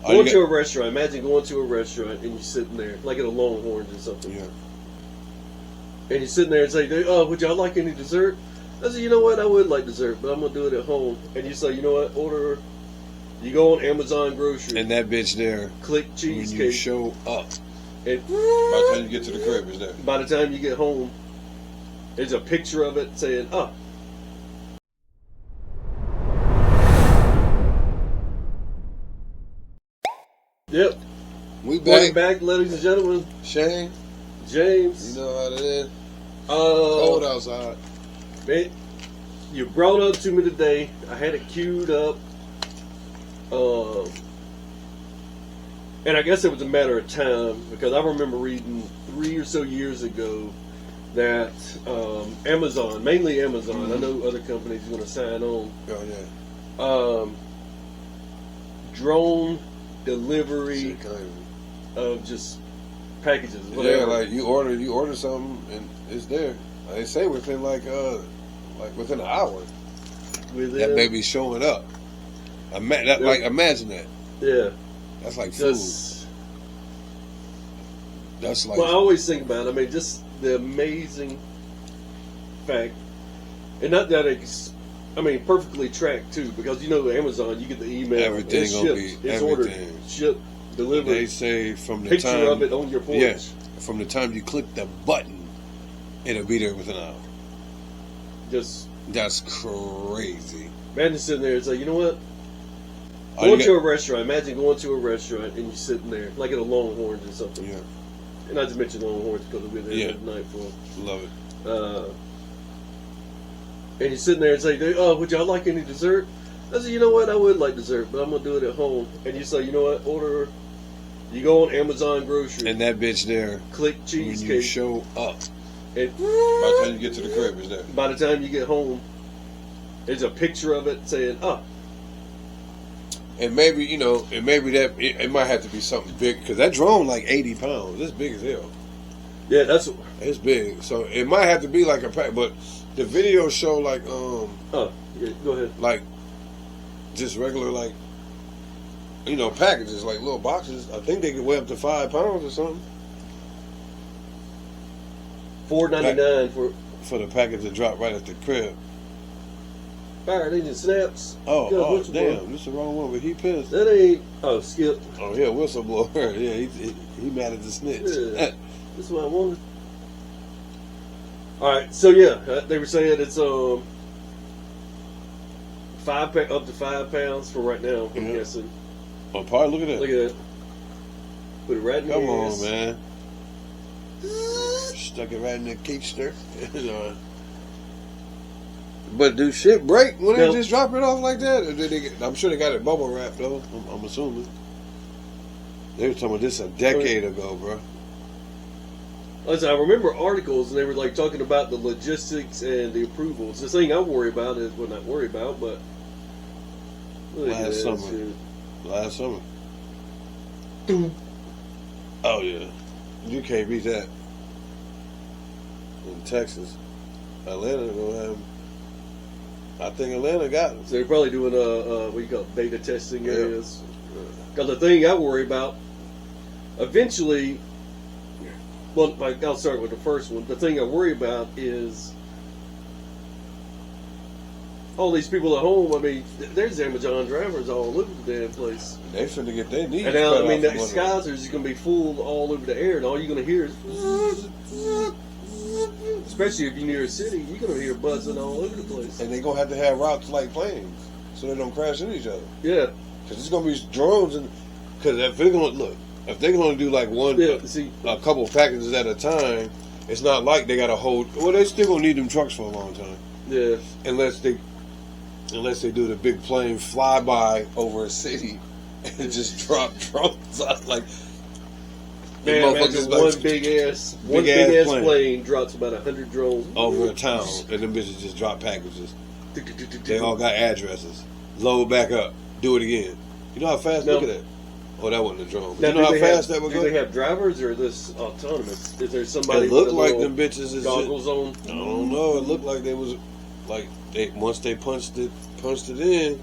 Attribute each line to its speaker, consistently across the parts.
Speaker 1: Going to a restaurant. Imagine going to a restaurant and you're sitting there, like at a Longhorns or something.
Speaker 2: Yeah.
Speaker 1: And you're sitting there and say, "Oh, would y'all like any dessert?" I said, "You know what? I would like dessert, but I'm gonna do it at home." And you say, "You know what? Order." You go on Amazon groceries.
Speaker 2: And that bitch there.
Speaker 1: Click cheesecake.
Speaker 2: When you show up.
Speaker 1: And
Speaker 2: by the time you get to the crib, it's there.
Speaker 1: By the time you get home, there's a picture of it saying, "Oh." Yep.
Speaker 2: We back.
Speaker 1: Welcome back, ladies and gentlemen.
Speaker 2: Shane.
Speaker 1: James.
Speaker 2: You know how it is. Cold outside.
Speaker 1: Man, you brought up to me today. I had it queued up. And I guess it was a matter of time because I remember reading 3 or so years ago that Amazon, mainly Amazon, I know other companies are going to sign on.
Speaker 2: Oh, yeah.
Speaker 1: Drone delivery of just packages, whatever.
Speaker 2: Yeah, like you order something and it's there. They say within like within an hour. That baby's showing up. Like imagine that.
Speaker 1: Yeah.
Speaker 2: That's like food. That's like.
Speaker 1: Well, I always think about it. I mean, just the amazing fact, and not that it's. I mean, perfectly tracked too, because you know Amazon, you get the email.
Speaker 2: Everything
Speaker 1: it's
Speaker 2: gonna
Speaker 1: shipped,
Speaker 2: be
Speaker 1: it's
Speaker 2: everything.
Speaker 1: Ordered, shipped, delivered.
Speaker 2: They say from the
Speaker 1: picture
Speaker 2: time
Speaker 1: of it on your porch.
Speaker 2: Yes, from the time you click the button, it'll be there within an hour. That's crazy.
Speaker 1: Man, just sitting there and say, you know what? Going to a restaurant. Imagine going to a restaurant and you're sitting there, like at a Longhorns or something.
Speaker 2: Yeah.
Speaker 1: And I just mentioned Longhorns because we've been there the night for.
Speaker 2: Love it.
Speaker 1: And you're sitting there and say, "Oh, would y'all like any dessert?" I said, "You know what? I would like dessert, but I'm gonna do it at home." And you say, "You know what? Order." You go on Amazon groceries.
Speaker 2: And that bitch there.
Speaker 1: Click cheesecake.
Speaker 2: When you show up.
Speaker 1: And
Speaker 2: by the time you get to the crib, it's there.
Speaker 1: By the time you get home, there's a picture of it saying, "Oh."
Speaker 2: And maybe that it might have to be something big because that drone like 80 pounds. It's big as hell.
Speaker 1: Yeah,
Speaker 2: it's big. So it might have to be like a pack, but the video show like
Speaker 1: yeah, go ahead.
Speaker 2: Like just regular packages like little boxes. I think they could weigh up to 5 pounds or something.
Speaker 1: $4.99
Speaker 2: for the package to drop right at the crib.
Speaker 1: Fire engine snaps.
Speaker 2: Oh, damn! This is the wrong one, but he pissed.
Speaker 1: That ain't. Oh, Skip.
Speaker 2: Oh, yeah, whistleblower. Yeah, he mad at the snitch.
Speaker 1: Yeah, that's what I wanted. All right, so yeah, they were saying it's up to 5 pounds for right now. I'm guessing.
Speaker 2: Oh, probably look at that.
Speaker 1: Look at that. Put it right in the
Speaker 2: Come on, man. Stuck it right in the keister. But do shit break when they just drop it off like that? Or I'm sure they got it bubble wrapped though. I'm assuming. They were talking about this a decade ago, bro.
Speaker 1: Listen, I remember articles and they were like talking about the logistics and the approvals. The thing I worry about is not worry about, but
Speaker 2: last summer. Oh yeah, you can't beat that. In Texas, Atlanta gonna have. I think Atlanta got it.
Speaker 1: So they're probably doing what you call beta testing areas. Because the thing I worry about, eventually, well, I'll start with the first one. The thing I worry about is all these people at home. I mean, there's Amazon drivers all over the damn place.
Speaker 2: They finna get their knees.
Speaker 1: And now, I mean, the skies are just going to be full all over the air, and all you're going to hear is. Especially if you're near a city, you're going to hear buzzing all over the place.
Speaker 2: And they're going to have routes like planes so they don't crash into each other.
Speaker 1: Yeah.
Speaker 2: Because it's going to be drones. Because if they're going to do like a couple packages at a time, it's not like they got to hold. Well, they still going to need them trucks for a long time.
Speaker 1: Yeah.
Speaker 2: Unless they do the big plane flyby over a city and just drop drones out like.
Speaker 1: Man, imagine one big ass plane drops about 100 drones
Speaker 2: over a town, and them bitches just drop packages. They all got addresses. Load back up. Do it again. You know how fast? Look at that. Oh, that wasn't a drone. Now, you know how fast that would go?
Speaker 1: Do they have drivers or is this autonomous? Is there somebody?
Speaker 2: It looked like them bitches is
Speaker 1: goggles on.
Speaker 2: I don't know. It looked like they was once they punched it in.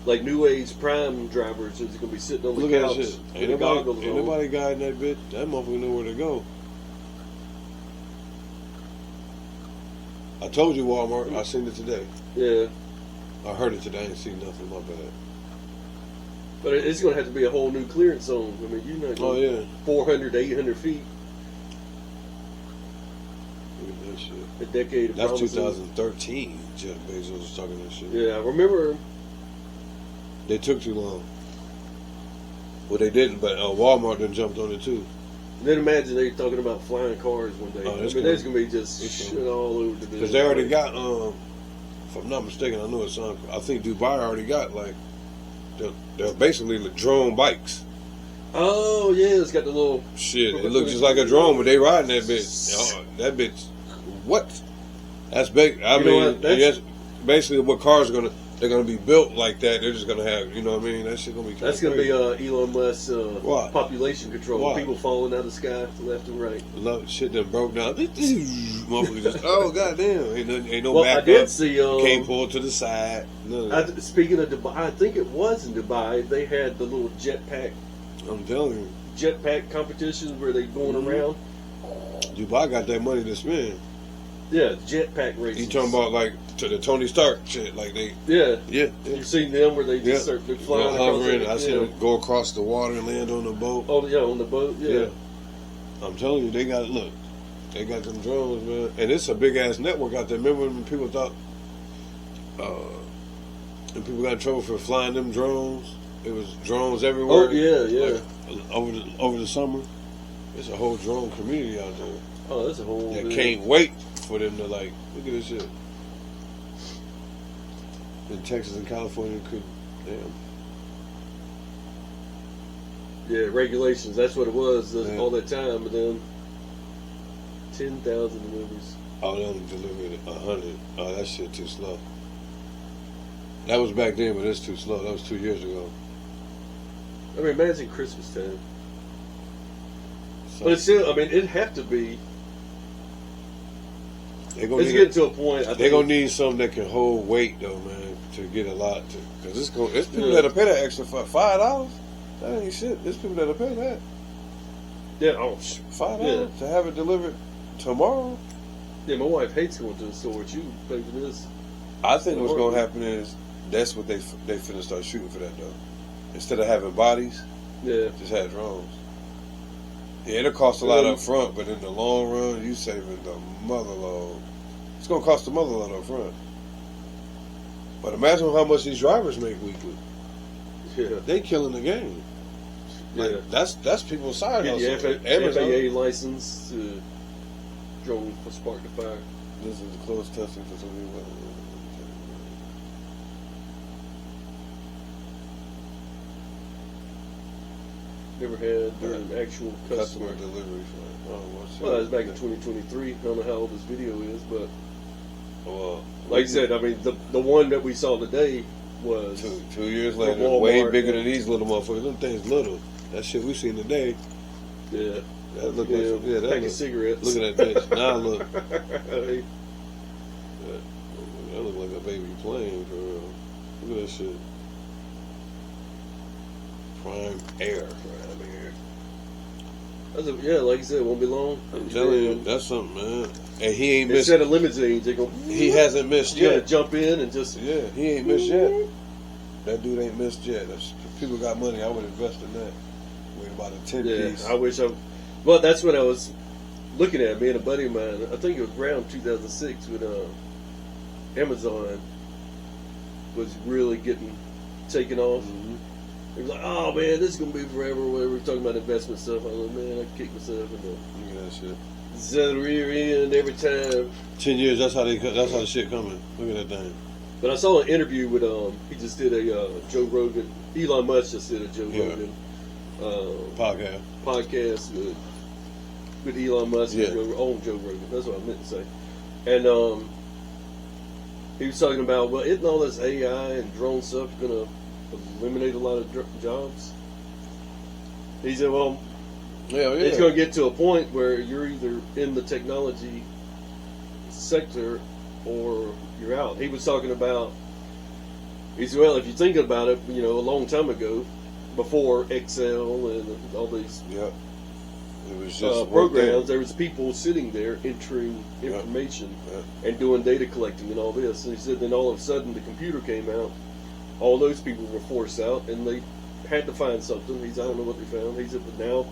Speaker 1: like new age prime drivers is going to be sitting on the
Speaker 2: Look at that
Speaker 1: couch
Speaker 2: shit.
Speaker 1: with the goggles on.
Speaker 2: Ain't nobody guiding that bitch. That motherfucker know where to go. I told you Walmart. I seen it today.
Speaker 1: Yeah.
Speaker 2: I heard it today. I ain't seen nothing. My bad.
Speaker 1: But it's going to have to be a whole new clearance zone. I mean, you're not going 400 to 800 feet.
Speaker 2: Look at that shit.
Speaker 1: A decade of
Speaker 2: That's
Speaker 1: promises.
Speaker 2: 2013. Jeff Bezos was talking that shit.
Speaker 1: Yeah, I remember.
Speaker 2: They took too long. Well, they didn't, but Walmart then jumped on it too.
Speaker 1: Then imagine they talking about flying cars one day.
Speaker 2: Oh,
Speaker 1: I mean, there's going to be just shit all over the
Speaker 2: Because they already got, if I'm not mistaken, I know it's on. I think Dubai already got like, they're basically like drone bikes.
Speaker 1: Oh yeah, it's got the little
Speaker 2: Shit. It looks just like a drone, but they riding that bitch. Oh, that bitch. What? That's big. I mean, that's basically what cars are gonna. They're gonna be built like that. They're just gonna have. You know what I mean? That shit gonna be.
Speaker 1: That's gonna be Elon Musk's population control.
Speaker 2: Why?
Speaker 1: People falling out of the sky to left and right.
Speaker 2: Love shit that broke down. Motherfucker just. Oh goddamn! Ain't no
Speaker 1: well,
Speaker 2: back
Speaker 1: I did
Speaker 2: up.
Speaker 1: see.
Speaker 2: Can't pull to the side. None of that.
Speaker 1: Speaking of Dubai, I think it was in Dubai. They had the little jetpack.
Speaker 2: I'm telling you.
Speaker 1: Jetpack competitions where they going around.
Speaker 2: Dubai got that money to spend.
Speaker 1: Yeah, jetpack races.
Speaker 2: You talking about like to the Tony Stark shit? Like they.
Speaker 1: Yeah.
Speaker 2: Yeah.
Speaker 1: You've seen them where they just start flying
Speaker 2: hovering. I
Speaker 1: across
Speaker 2: see them go across the water and land on the boat.
Speaker 1: Oh yeah, on the boat. Yeah.
Speaker 2: I'm telling you, they got they got them drones, man, and it's a big ass network out there. Remember when people thought, and people got in trouble for flying them drones? It was drones everywhere.
Speaker 1: Oh yeah.
Speaker 2: Like, over the summer, there's a whole drone community out there.
Speaker 1: Oh, that's a whole.
Speaker 2: That can't wait for them to like look at this shit. In Texas and California, could damn.
Speaker 1: Yeah, regulations. That's what it was all that time, but then 10,000 deliveries.
Speaker 2: Oh, they only delivered 100. Oh, that shit too slow. That was back then, but it's too slow. That was 2 years ago.
Speaker 1: I mean, imagine Christmas time. So, but it's still, I mean, it'd have to be. It's getting to a point.
Speaker 2: They're going to need something that can hold weight, though, man, to get a lot. Because it's people that'll pay that extra for $5. That ain't shit. There's people that'll pay that.
Speaker 1: Yeah,
Speaker 2: $5 to have it delivered tomorrow.
Speaker 1: Yeah, my wife hates going to the store with you. Pay for this.
Speaker 2: I think what's going to happen is that's what they finna start shooting for that though. Instead of having bodies, just have drones. Yeah, it'll cost a lot up front, but in the long run, you saving the mother load. It's going to cost the mother load up front. But imagine how much these drivers make weekly.
Speaker 1: Yeah,
Speaker 2: they killing the game. Like, that's people's side hustle.
Speaker 1: FAA license to drone for spark to fire.
Speaker 2: This is closed testing for some people.
Speaker 1: Never had an actual customer
Speaker 2: delivery.
Speaker 1: Well, it's back in 2023. I don't know how old this video is, but like I said, I mean, the one that we saw today was
Speaker 2: 2 years later, way bigger than these little motherfuckers. Them things little. That shit we seen today.
Speaker 1: Yeah.
Speaker 2: That look like
Speaker 1: that pack of cigarettes.
Speaker 2: Look at that bitch. Now look. That look like a baby plane for real. Look at that shit. Prime Air.
Speaker 1: Like you said, it won't be long.
Speaker 2: I'm telling you, that's something, man. And he ain't missed.
Speaker 1: Instead of limousines, they go.
Speaker 2: He hasn't missed yet.
Speaker 1: Jump in and just.
Speaker 2: Yeah, he ain't missed yet. That dude ain't missed yet. If people got money, I would invest in that. With about a 10 piece.
Speaker 1: I wish I. Well, that's what I was looking at. Me and a buddy of mine. I think it was around 2006 when Amazon was really getting taken off.
Speaker 2: Mm-hmm.
Speaker 1: It was like, oh man, this is gonna be forever. Whatever. We're talking about investment stuff. I was like, man, I kick myself in the.
Speaker 2: Look at that shit.
Speaker 1: The rear end every time.
Speaker 2: 10 years. That's how the shit coming. Look at that thing.
Speaker 1: But I saw an interview with he just did a Joe Rogan. Elon Musk just did a Joe Rogan podcast with Elon Musk and Joe Rogan. That's what I meant to say. And he was talking about, well, isn't all this AI and drone stuff going to eliminate a lot of jobs? He said, well, it's going to get to a point where you're either in the technology sector or you're out. He was talking about He said, well, if you think about it, a long time ago, before Excel and all these
Speaker 2: It was just
Speaker 1: programs, there was people sitting there entering information and doing data collecting and all this. And he said, then all of a sudden the computer came out. All those people were forced out, and they had to find something. He said, I don't know what they found. He said, but now,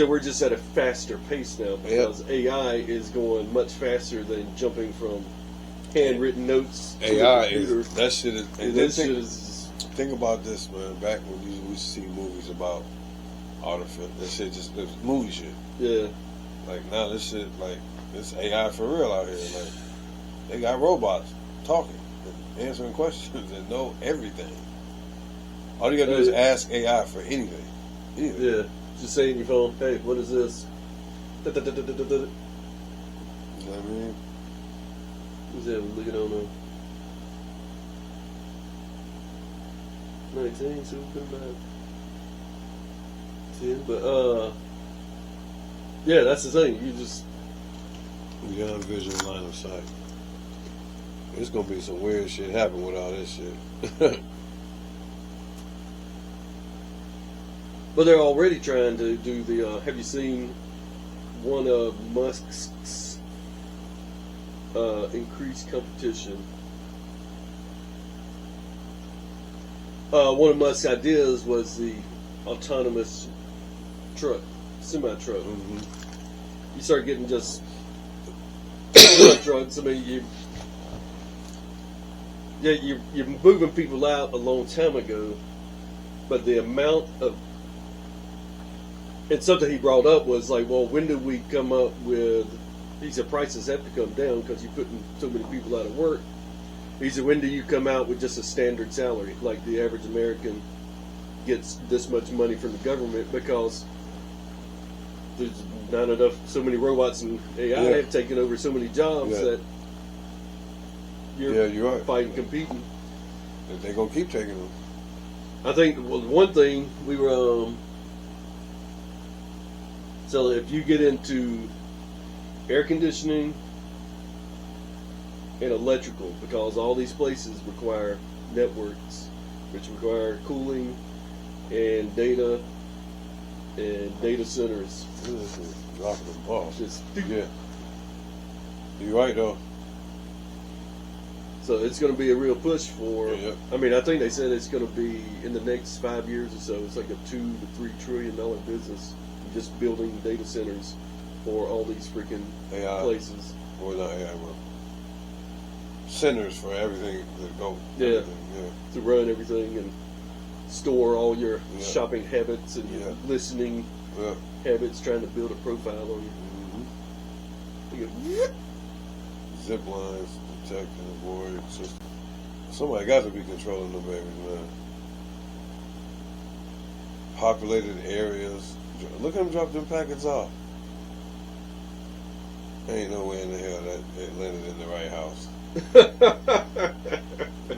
Speaker 1: we're just at a faster pace now because AI is going much faster than jumping from handwritten notes to
Speaker 2: AI
Speaker 1: the computer.
Speaker 2: That shit is. And
Speaker 1: that shit is.
Speaker 2: Think about this, man. Back when we used to see movies about artificial, that shit just it was movie shit.
Speaker 1: Yeah.
Speaker 2: Like now, this shit like it's AI for real out here. Like they got robots talking and answering questions and know everything. All you gotta do is ask AI for anything.
Speaker 1: Yeah. Just say in your phone, hey, what is this?
Speaker 2: You know what I mean?
Speaker 1: Who's that? We're looking on 19, so we're about 10. But, yeah, that's the thing. You just.
Speaker 2: Beyond visual line of sight. It's gonna be some weird shit happen with all this shit.
Speaker 1: But they're already trying to do the. Have you seen one of Musk's increased competition? One of Musk's ideas was the autonomous truck, semi-truck.
Speaker 2: Mm-hmm.
Speaker 1: You start getting just semi-trucks. I mean, you're moving people out a long time ago, but the amount of and something he brought up was like, well, when do we come up with? He said prices have to come down because you're putting so many people out of work. He said, when do you come out with just a standard salary, like the average American gets this much money from the government because there's not enough, so many robots and AI have taken over so many jobs that you're
Speaker 2: right.
Speaker 1: fighting, competing.
Speaker 2: And they're gonna keep taking them.
Speaker 1: I think one thing we were so if you get into air conditioning and electrical, because all these places require networks, which require cooling and data centers.
Speaker 2: Dropping them off.
Speaker 1: Just
Speaker 2: You're right though.
Speaker 1: So it's going to be a real push for. I mean, I think they said it's going to be in the next 5 years or so. It's like a $2 to $3 trillion business, just building data centers for all these freaking
Speaker 2: AI
Speaker 1: places.
Speaker 2: Or not AI, but centers for everything that go.
Speaker 1: To run everything and store all your shopping habits and your listening habits, trying to build a profile on you.
Speaker 2: Mm-hmm. Zip lines, protect and avoid system. Somebody got to be controlling them babies, man. Populated areas. Look at them drop them packets off. Ain't no way in the hell that it landed in the right house.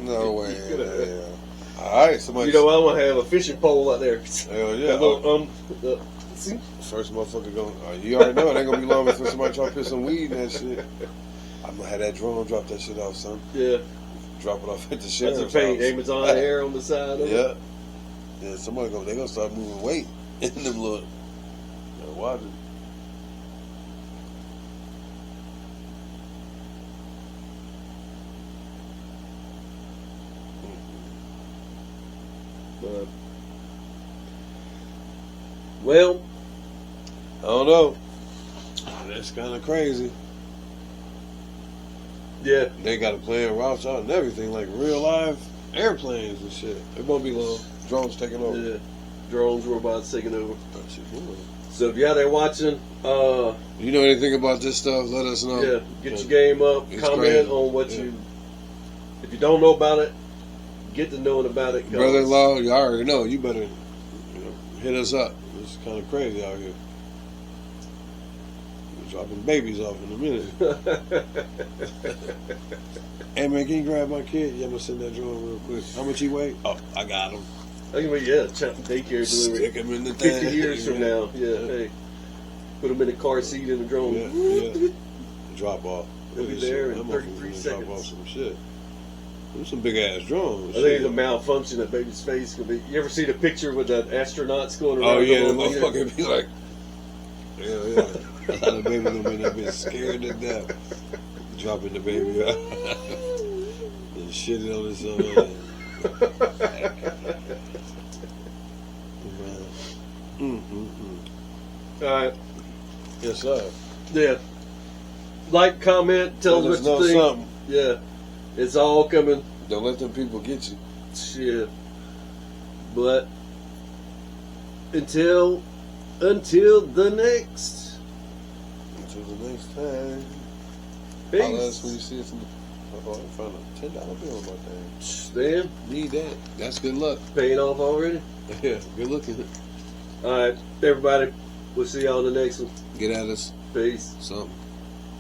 Speaker 2: No way in the hell. Alright, somebody.
Speaker 1: I'm gonna have a fishing pole out there.
Speaker 2: Hell yeah.
Speaker 1: See?
Speaker 2: First motherfucker going. You already know it ain't gonna be long before somebody try to put some weed in that shit. I'm gonna have that drone drop that shit off, son.
Speaker 1: Yeah.
Speaker 2: Drop it off at the sheriff's
Speaker 1: That's a paint.
Speaker 2: house.
Speaker 1: Amazon Air on the side of it.
Speaker 2: Yeah. They gonna start moving weight in them little. Watch it.
Speaker 1: Well,
Speaker 2: I don't know. That's kind of crazy.
Speaker 1: Yeah.
Speaker 2: They got a plan routes out and everything, like real live airplanes and shit. It won't be long. Drones taking over.
Speaker 1: Yeah. Drones, robots taking over. So if you're out there watching,
Speaker 2: you know anything about this stuff, let us know.
Speaker 1: Yeah, get your game up. Comment crazy. On what you. If you don't know about it, get to knowing about it.
Speaker 2: Brother-in-law, you already know. You better hit us up. It's kind of crazy out here. We're dropping babies off in a minute. Hey man, can you grab my kid? Yeah, I'm gonna send that drone real quick. How much he weigh? Oh, I got him.
Speaker 1: I can daycare delivery.
Speaker 2: Stick him in the
Speaker 1: 50 years from now. Yeah, hey. Put him in a car seat in a drone.
Speaker 2: Yeah. Drop off.
Speaker 1: He'll be there in 33 seconds.
Speaker 2: Drop off some shit. There's some big ass drones.
Speaker 1: I think it's a malfunction that baby's face could be. You ever see the picture with the astronauts going around?
Speaker 2: Oh yeah, the
Speaker 1: the
Speaker 2: motherfucker be like, yeah. The baby gonna be in that bitch scared to death, dropping the baby out and shitting on his own.
Speaker 1: All right.
Speaker 2: Yes, sir.
Speaker 1: Yeah. Like, comment, tell us what you think.
Speaker 2: Something.
Speaker 1: Yeah. It's all coming.
Speaker 2: Don't let them people get you.
Speaker 1: Shit. But until the next.
Speaker 2: Until the next time.
Speaker 1: Peace.
Speaker 2: Holla at us when you see us in front of $10 bill on my thing.
Speaker 1: Damn.
Speaker 2: Need that. That's good luck.
Speaker 1: Paying off already?
Speaker 2: Yeah, good looking.
Speaker 1: Alright, everybody. We'll see y'all in the next one.
Speaker 2: Get at us.
Speaker 1: Peace.
Speaker 2: Something.